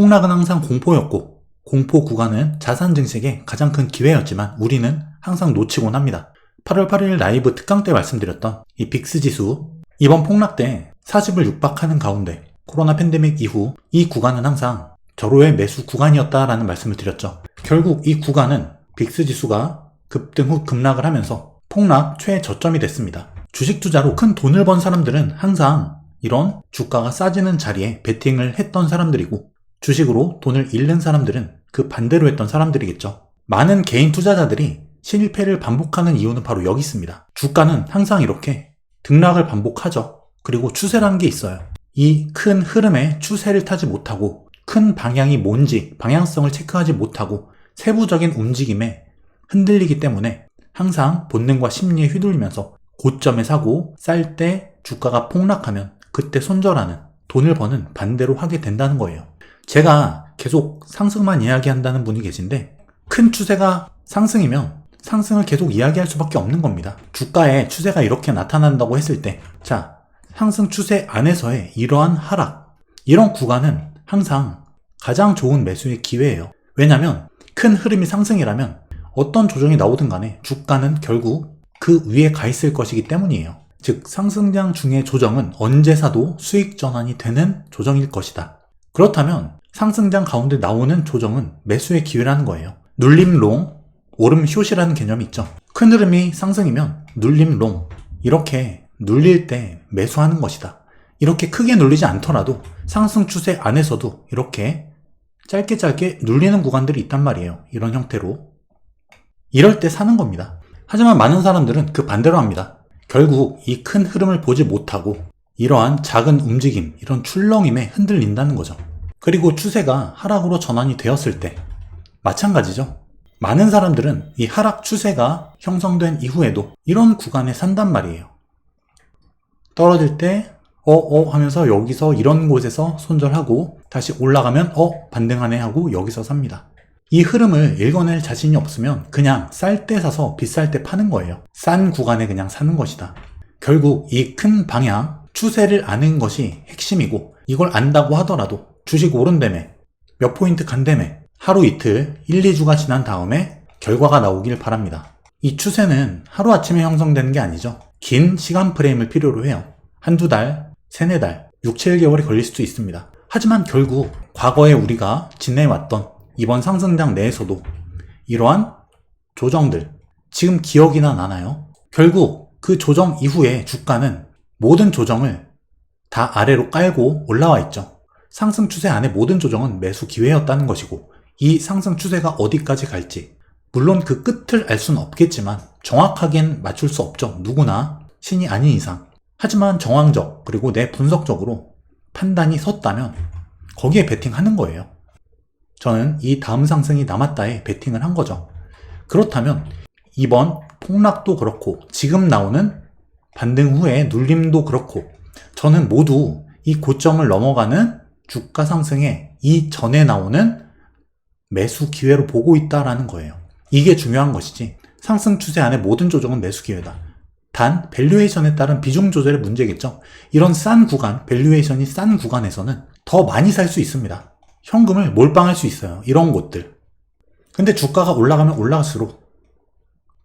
폭락은 항상 공포였고 공포 구간은 자산 증식의 가장 큰 기회였지만 우리는 항상 놓치곤 합니다. 8월 8일 라이브 특강 때 말씀드렸던 이 빅스 지수, 이번 폭락 때 40을 육박하는 가운데 코로나 팬데믹 이후 이 구간은 항상 절호의 매수 구간이었다라는 말씀을 드렸죠. 결국 이 구간은 빅스 지수가 급등 후 급락을 하면서 폭락 최저점이 됐습니다. 주식 투자로 큰 돈을 번 사람들은 항상 이런 주가가 싸지는 자리에 베팅을 했던 사람들이고, 주식으로 돈을 잃는 사람들은 그 반대로 했던 사람들이겠죠. 많은 개인 투자자들이 실패를 반복하는 이유는 바로 여기 있습니다. 주가는 항상 이렇게 등락을 반복하죠. 그리고 추세라는 게 있어요. 이 큰 흐름의 추세를 타지 못하고 큰 방향이 뭔지 방향성을 체크하지 못하고 세부적인 움직임에 흔들리기 때문에 항상 본능과 심리에 휘둘리면서 고점에 사고 쌀 때 주가가 폭락하면 그때 손절하는, 돈을 버는 반대로 하게 된다는 거예요. 제가 계속 상승만 이야기한다는 분이 계신데, 큰 추세가 상승이면 상승을 계속 이야기할 수밖에 없는 겁니다. 주가의 추세가 이렇게 나타난다고 했을 때, 자, 상승 추세 안에서의 이러한 하락, 이런 구간은 항상 가장 좋은 매수의 기회예요. 왜냐면 큰 흐름이 상승이라면 어떤 조정이 나오든 간에 주가는 결국 그 위에 가 있을 것이기 때문이에요. 즉 상승장 중의 조정은 언제 사도 수익 전환이 되는 조정일 것이다. 그렇다면 상승장 가운데 나오는 조정은 매수의 기회라는 거예요. 눌림 롱, 오름 숏이라는 개념이 있죠. 큰 흐름이 상승이면 눌림 롱, 이렇게 눌릴 때 매수하는 것이다. 이렇게 크게 눌리지 않더라도 상승 추세 안에서도 이렇게 짧게 눌리는 구간들이 있단 말이에요. 이런 형태로. 이럴 때 사는 겁니다. 하지만 많은 사람들은 그 반대로 합니다. 결국 이 큰 흐름을 보지 못하고 이러한 작은 움직임, 이런 출렁임에 흔들린다는 거죠. 그리고 추세가 하락으로 전환이 되었을 때 마찬가지죠. 많은 사람들은 이 하락 추세가 형성된 이후에도 이런 구간에 산단 말이에요. 떨어질 때 하면서 여기서 이런 곳에서 손절하고 다시 올라가면 반등하네 하고 여기서 삽니다. 이 흐름을 읽어낼 자신이 없으면 그냥 쌀 때 사서 비쌀 때 파는 거예요. 싼 구간에 그냥 사는 것이다. 결국 이 큰 방향, 추세를 아는 것이 핵심이고, 이걸 안다고 하더라도 주식 오른다며, 몇 포인트 간다며, 하루 이틀, 1, 2주가 지난 다음에 결과가 나오길 바랍니다. 이 추세는 하루아침에 형성되는 게 아니죠. 긴 시간 프레임을 필요로 해요. 한두 달, 세네 달, 6, 7개월이 걸릴 수도 있습니다. 하지만 결국 과거에 우리가 지내왔던 이번 상승장 내에서도 이러한 조정들, 지금 기억이나 나나요? 결국 그 조정 이후에 주가는 모든 조정을 다 아래로 깔고 올라와 있죠. 상승 추세 안에 모든 조정은 매수 기회였다는 것이고, 이 상승 추세가 어디까지 갈지, 물론 그 끝을 알 수는 없겠지만 정확하게는 맞출 수 없죠. 누구나 신이 아닌 이상. 하지만 정황적, 그리고 내 분석적으로 판단이 섰다면 거기에 베팅하는 거예요. 저는 이 다음 상승이 남았다에 베팅을 한 거죠. 그렇다면 이번 폭락도 그렇고 지금 나오는 반등 후에 눌림도 그렇고 저는 모두 이 고점을 넘어가는 주가 상승에 이전에 나오는 매수 기회로 보고 있다라는 거예요. 이게 중요한 것이지, 상승 추세 안에 모든 조정은 매수 기회다. 단 밸류에이션에 따른 비중 조절의 문제겠죠. 이런 싼 구간, 밸류에이션이 싼 구간에서는 더 많이 살 수 있습니다. 현금을 몰빵할 수 있어요. 이런 곳들. 근데 주가가 올라가면 올라갈수록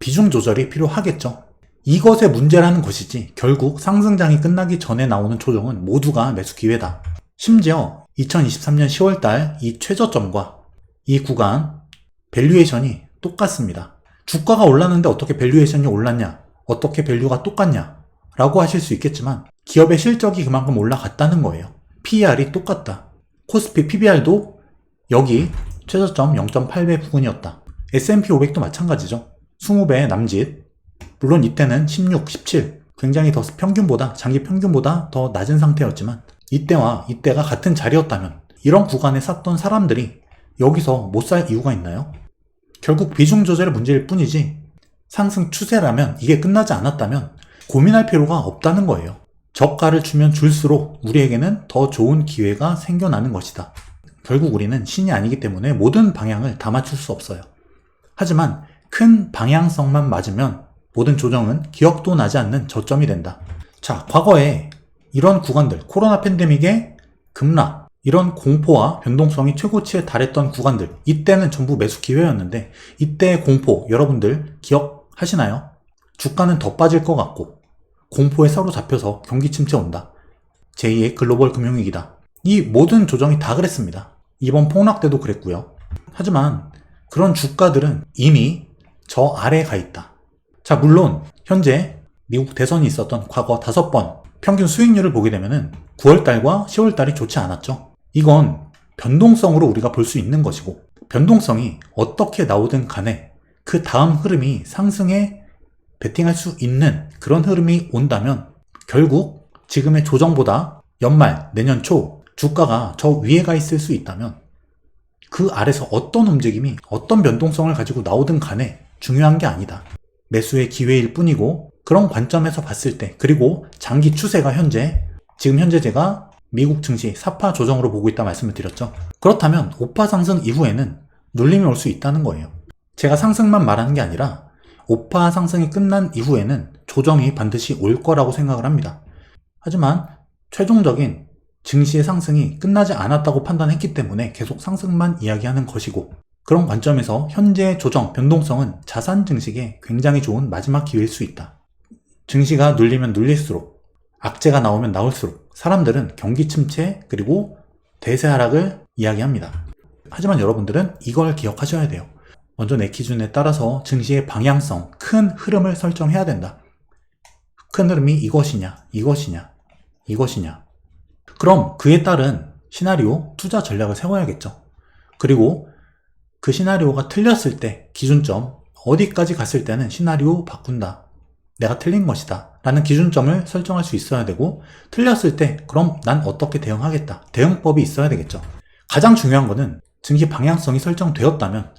비중 조절이 필요하겠죠. 이것의 문제라는 것이지, 결국 상승장이 끝나기 전에 나오는 조정은 모두가 매수 기회다. 심지어 2023년 10월달 이 최저점과 이 구간 밸류에이션이 똑같습니다. 주가가 올랐는데 어떻게 밸류에이션이 올랐냐, 어떻게 밸류가 똑같냐 라고 하실 수 있겠지만, 기업의 실적이 그만큼 올라갔다는 거예요. PER이 똑같다. 코스피 PBR도 여기 최저점 0.8배 부근이었다. S&P 500도 마찬가지죠. 20배 남짓. 물론 이때는 16, 17, 굉장히 더 평균보다, 장기 평균보다 더 낮은 상태였지만 이때와 이때가 같은 자리였다면 이런 구간에 샀던 사람들이 여기서 못 살 이유가 있나요? 결국 비중 조절의 문제일 뿐이지, 상승 추세라면, 이게 끝나지 않았다면 고민할 필요가 없다는 거예요. 저가를 주면 줄수록 우리에게는 더 좋은 기회가 생겨나는 것이다. 결국 우리는 신이 아니기 때문에 모든 방향을 다 맞출 수 없어요. 하지만 큰 방향성만 맞으면 모든 조정은 기억도 나지 않는 저점이 된다. 자, 과거에 이런 구간들, 코로나 팬데믹의 급락, 이런 공포와 변동성이 최고치에 달했던 구간들, 이때는 전부 매수 기회였는데 이때의 공포 여러분들 기억하시나요? 주가는 더 빠질 것 같고 공포에 사로잡혀서 경기 침체 온다. 제2의 글로벌 금융위기다. 이 모든 조정이 다 그랬습니다. 이번 폭락 때도 그랬고요. 하지만 그런 주가들은 이미 저 아래에 가 있다. 자, 물론 현재 미국 대선이 있었던 과거 5번 평균 수익률을 보게 되면은 9월달과 10월달이 좋지 않았죠. 이건 변동성으로 우리가 볼 수 있는 것이고, 변동성이 어떻게 나오든 간에 그 다음 흐름이 상승에 베팅할 수 있는 그런 흐름이 온다면 결국 지금의 조정보다 연말, 내년 초 주가가 저 위에 가 있을 수 있다면 그 아래서 어떤 움직임이 어떤 변동성을 가지고 나오든 간에 중요한 게 아니다. 매수의 기회일 뿐이고, 그런 관점에서 봤을 때, 그리고 장기 추세가 지금 현재 제가 미국 증시 4파 조정으로 보고 있다 말씀을 드렸죠. 그렇다면 5파 상승 이후에는 눌림이 올 수 있다는 거예요. 제가 상승만 말하는 게 아니라 5파 상승이 끝난 이후에는 조정이 반드시 올 거라고 생각을 합니다. 하지만 최종적인 증시의 상승이 끝나지 않았다고 판단했기 때문에 계속 상승만 이야기하는 것이고, 그런 관점에서 현재의 조정, 변동성은 자산 증식에 굉장히 좋은 마지막 기회일 수 있다. 증시가 눌리면 눌릴수록, 악재가 나오면 나올수록 사람들은 경기 침체 그리고 대세 하락을 이야기합니다. 하지만 여러분들은 이걸 기억하셔야 돼요. 먼저 내 기준에 따라서 증시의 방향성, 큰 흐름을 설정해야 된다. 큰 흐름이 이것이냐, 이것이냐, 이것이냐. 그럼 그에 따른 시나리오, 투자 전략을 세워야겠죠. 그리고 그 시나리오가 틀렸을 때 기준점, 어디까지 갔을 때는 시나리오 바꾼다. 내가 틀린 것이다. 라는 기준점을 설정할 수 있어야 되고, 틀렸을 때 그럼 난 어떻게 대응하겠다. 대응법이 있어야 되겠죠. 가장 중요한 거는 증시 방향성이 설정되었다면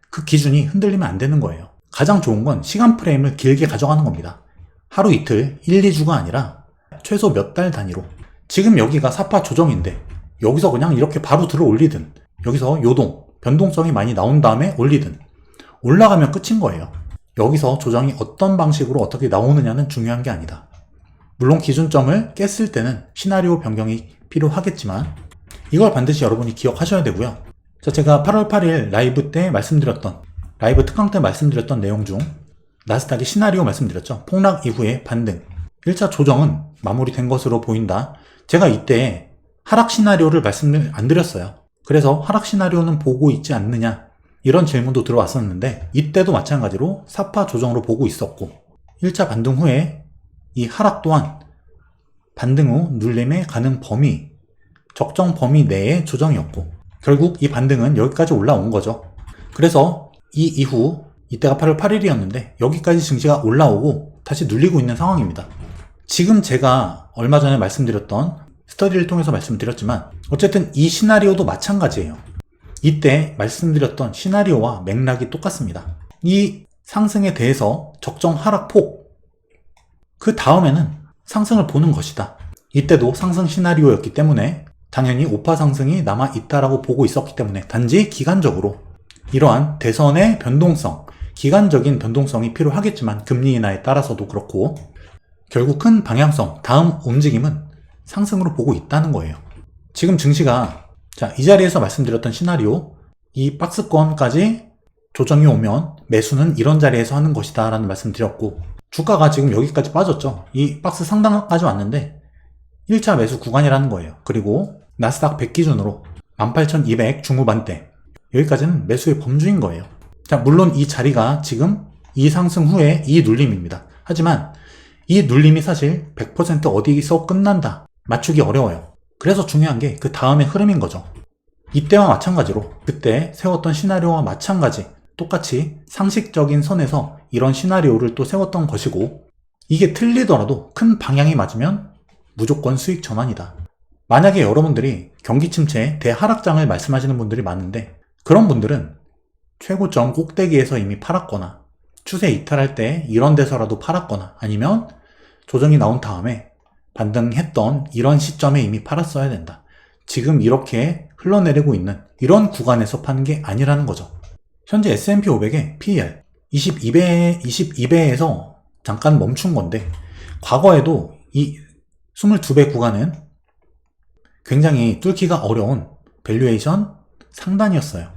그 기준이 흔들리면 안 되는 거예요. 가장 좋은 건 시간 프레임을 길게 가져가는 겁니다. 하루 이틀, 1, 2주가 아니라 최소 몇 달 단위로. 지금 여기가 4파 조정인데 여기서 그냥 이렇게 바로 들어 올리든, 여기서 요동, 변동성이 많이 나온 다음에 올리든, 올라가면 끝인 거예요. 여기서 조정이 어떤 방식으로 어떻게 나오느냐는 중요한 게 아니다. 물론 기준점을 깼을 때는 시나리오 변경이 필요하겠지만 이걸 반드시 여러분이 기억하셔야 되고요. 자, 제가 8월 8일 라이브 특강 때 말씀드렸던 내용 중 나스닥의 시나리오 말씀드렸죠. 폭락 이후의 반등, 1차 조정은 마무리된 것으로 보인다. 제가 이때 하락 시나리오를 말씀을 안 드렸어요. 그래서 하락 시나리오는 보고 있지 않느냐, 이런 질문도 들어왔었는데 이때도 마찬가지로 4파 조정으로 보고 있었고, 1차 반등 후에 이 하락 또한 반등 후 눌림의 가능 범위, 적정 범위 내의 조정이었고, 결국 이 반등은 여기까지 올라온 거죠. 그래서 이 이후, 이때가 8월 8일이었는데 여기까지 증시가 올라오고 다시 눌리고 있는 상황입니다. 지금 제가 얼마 전에 말씀드렸던 스터디를 통해서 말씀드렸지만 어쨌든 이 시나리오도 마찬가지예요. 이때 말씀드렸던 시나리오와 맥락이 똑같습니다. 이 상승에 대해서 적정 하락폭, 그 다음에는 상승을 보는 것이다. 이때도 상승 시나리오였기 때문에 당연히 5파 상승이 남아있다라고 보고 있었기 때문에, 단지 기간적으로 이러한 대선의 변동성, 기간적인 변동성이 필요하겠지만 금리 인하에 따라서도 그렇고, 결국 큰 방향성, 다음 움직임은 상승으로 보고 있다는 거예요. 지금 증시가, 자, 이 자리에서 말씀드렸던 시나리오, 이 박스권까지 조정이 오면 매수는 이런 자리에서 하는 것이다 라는 말씀 드렸고, 주가가 지금 여기까지 빠졌죠. 이 박스 상단까지 왔는데 1차 매수 구간이라는 거예요. 그리고 나스닥 100 기준으로 18,200 중후반대, 여기까지는 매수의 범주인 거예요. 자, 물론 이 자리가 지금 이 상승 후에 이 눌림입니다. 하지만 이 눌림이 사실 100% 어디서 끝난다, 맞추기 어려워요. 그래서 중요한 게 그 다음의 흐름인 거죠. 이때와 마찬가지로 그때 세웠던 시나리오와 마찬가지, 똑같이 상식적인 선에서 이런 시나리오를 또 세웠던 것이고, 이게 틀리더라도 큰 방향이 맞으면 무조건 수익 전환이다. 만약에 여러분들이 경기 침체 대하락장을 말씀하시는 분들이 많은데, 그런 분들은 최고점 꼭대기에서 이미 팔았거나, 추세 이탈할 때 이런 데서라도 팔았거나, 아니면 조정이 나온 다음에 반등했던 이런 시점에 이미 팔았어야 된다. 지금 이렇게 흘러내리고 있는 이런 구간에서 파는 게 아니라는 거죠. 현재 S&P 500의 PER 22배에서 잠깐 멈춘 건데, 과거에도 이 22배 구간은 굉장히 뚫기가 어려운 밸류에이션 상단이었어요.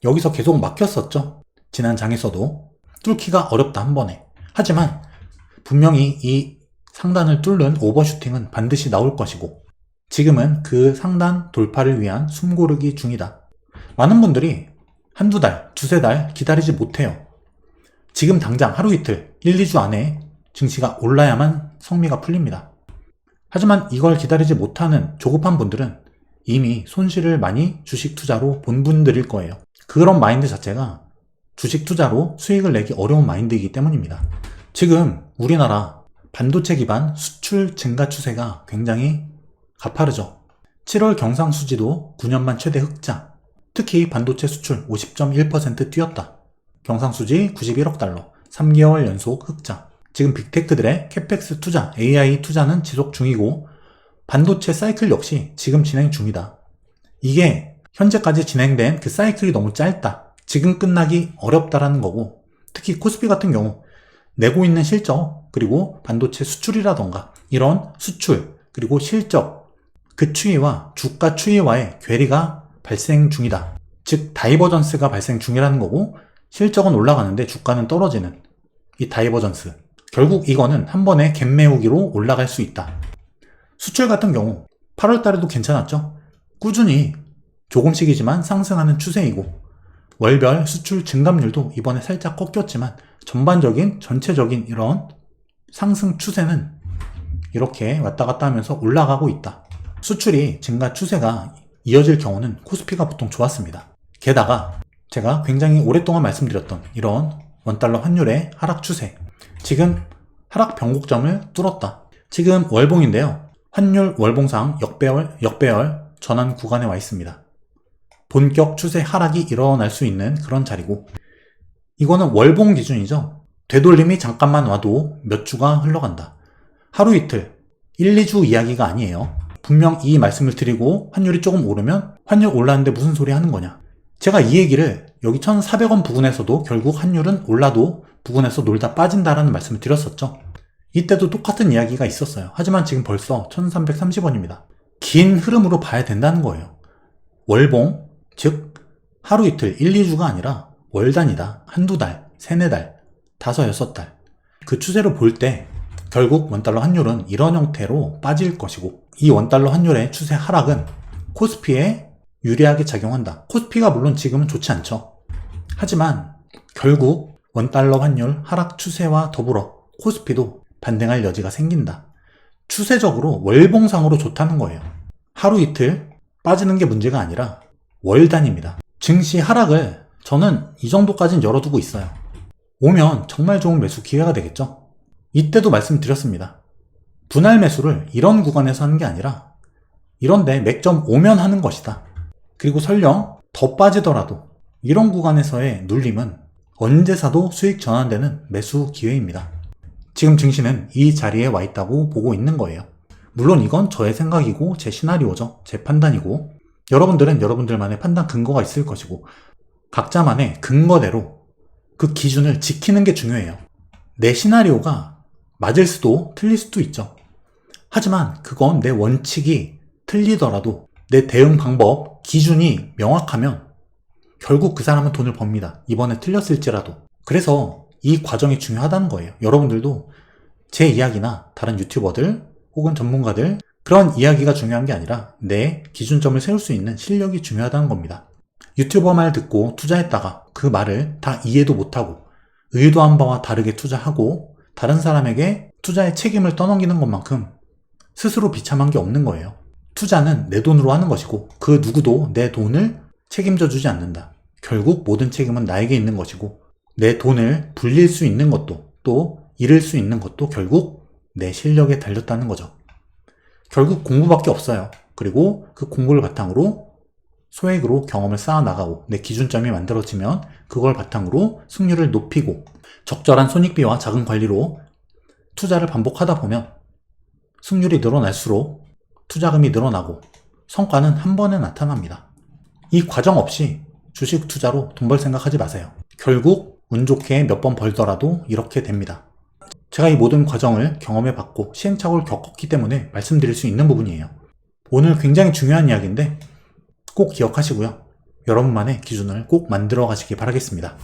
여기서 계속 막혔었죠. 지난 장에서도 뚫기가 어렵다 한 번에. 하지만 분명히 이 상단을 뚫는 오버슈팅은 반드시 나올 것이고 지금은 그 상단 돌파를 위한 숨고르기 중이다. 많은 분들이 한두 달, 두세 달 기다리지 못해요. 지금 당장 하루 이틀, 1, 2주 안에 증시가 올라야만 성미가 풀립니다. 하지만 이걸 기다리지 못하는 조급한 분들은 이미 손실을 많이 주식 투자로 본 분들일 거예요. 그런 마인드 자체가 주식 투자로 수익을 내기 어려운 마인드이기 때문입니다. 지금 우리나라 반도체 기반 수출 증가 추세가 굉장히 가파르죠. 7월 경상수지도 9년만 최대 흑자. 특히 반도체 수출 50.1% 뛰었다. 경상수지 91억 달러, 3개월 연속 흑자. 지금 빅테크들의 캐펙스 투자, AI 투자는 지속 중이고 반도체 사이클 역시 지금 진행 중이다. 이게 현재까지 진행된 그 사이클이 너무 짧다. 지금 끝나기 어렵다라는 거고 특히 코스피 같은 경우 내고 있는 실적 그리고 반도체 수출이라던가 이런 수출 그리고 실적 그 추이와 주가 추이와의 괴리가 발생 중이다. 즉 다이버전스가 발생 중이라는 거고 실적은 올라가는데 주가는 떨어지는 이 다이버전스. 결국 이거는 한 번에 갭 메우기로 올라갈 수 있다. 수출 같은 경우 8월 달에도 괜찮았죠. 꾸준히 조금씩이지만 상승하는 추세이고 월별 수출 증감률도 이번에 살짝 꺾였지만 전반적인 전체적인 이런 상승 추세는 이렇게 왔다 갔다 하면서 올라가고 있다. 수출이 증가 추세가 이어질 경우는 코스피가 보통 좋았습니다. 게다가 제가 굉장히 오랫동안 말씀드렸던 이런 원달러 환율의 하락 추세 지금 하락 변곡점을 뚫었다. 지금 월봉인데요. 환율 월봉상 역배열 전환 구간에 와 있습니다. 본격 추세 하락이 일어날 수 있는 그런 자리고 이거는 월봉 기준이죠. 되돌림이 잠깐만 와도 몇 주가 흘러간다. 하루 이틀, 1, 2주 이야기가 아니에요. 분명 이 말씀을 드리고 환율이 조금 오르면 환율 올랐는데 무슨 소리 하는 거냐. 제가 이 얘기를 여기 1,400원 부근에서도 결국 환율은 올라도 부근에서 놀다 빠진다라는 말씀을 드렸었죠. 이때도 똑같은 이야기가 있었어요. 하지만 지금 벌써 1,330원입니다. 긴 흐름으로 봐야 된다는 거예요. 월봉, 즉 하루 이틀, 1, 2주가 아니라 월 단위다. 한두 달, 세네 달, 다섯, 여섯 달. 그 추세로 볼 때 결국 원달러 환율은 이런 형태로 빠질 것이고 이 원달러 환율의 추세 하락은 코스피에 유리하게 작용한다. 코스피가 물론 지금은 좋지 않죠. 하지만 결국 원달러 환율 하락 추세와 더불어 코스피도 반등할 여지가 생긴다. 추세적으로 월봉상으로 좋다는 거예요. 하루 이틀 빠지는 게 문제가 아니라 월 단위입니다. 증시 하락을 저는 이 정도까지는 열어두고 있어요. 오면 정말 좋은 매수 기회가 되겠죠. 이때도 말씀드렸습니다. 분할 매수를 이런 구간에서 하는 게 아니라 이런데 맥점 오면 하는 것이다. 그리고 설령 더 빠지더라도 이런 구간에서의 눌림은 언제 사도 수익 전환되는 매수 기회입니다. 지금 증시는 이 자리에 와 있다고 보고 있는 거예요. 물론 이건 저의 생각이고 제 시나리오죠. 제 판단이고 여러분들은 여러분들만의 판단 근거가 있을 것이고 각자만의 근거대로 그 기준을 지키는 게 중요해요. 내 시나리오가 맞을 수도 틀릴 수도 있죠. 하지만 그건 내 원칙이 틀리더라도 내 대응 방법, 기준이 명확하면 결국 그 사람은 돈을 법니다. 이번에 틀렸을지라도. 그래서 이 과정이 중요하다는 거예요. 여러분들도 제 이야기나 다른 유튜버들 혹은 전문가들 그런 이야기가 중요한 게 아니라 내 기준점을 세울 수 있는 실력이 중요하다는 겁니다. 유튜버 말 듣고 투자했다가 그 말을 다 이해도 못하고 의도한 바와 다르게 투자하고 다른 사람에게 투자의 책임을 떠넘기는 것만큼 스스로 비참한 게 없는 거예요. 투자는 내 돈으로 하는 것이고 그 누구도 내 돈을 책임져 주지 않는다. 결국 모든 책임은 나에게 있는 것이고 내 돈을 불릴 수 있는 것도 또 잃을 수 있는 것도 결국 내 실력에 달렸다는 거죠. 결국 공부밖에 없어요. 그리고 그 공부를 바탕으로 소액으로 경험을 쌓아나가고 내 기준점이 만들어지면 그걸 바탕으로 승률을 높이고 적절한 손익비와 자금 관리로 투자를 반복하다 보면 승률이 늘어날수록 투자금이 늘어나고 성과는 한 번에 나타납니다. 이 과정 없이 주식 투자로 돈 벌 생각하지 마세요. 결국 운 좋게 몇 번 벌더라도 이렇게 됩니다. 제가 이 모든 과정을 경험해봤고 시행착오를 겪었기 때문에 말씀드릴 수 있는 부분이에요. 오늘 굉장히 중요한 이야기인데 꼭 기억하시고요. 여러분만의 기준을 꼭 만들어 가시기 바라겠습니다.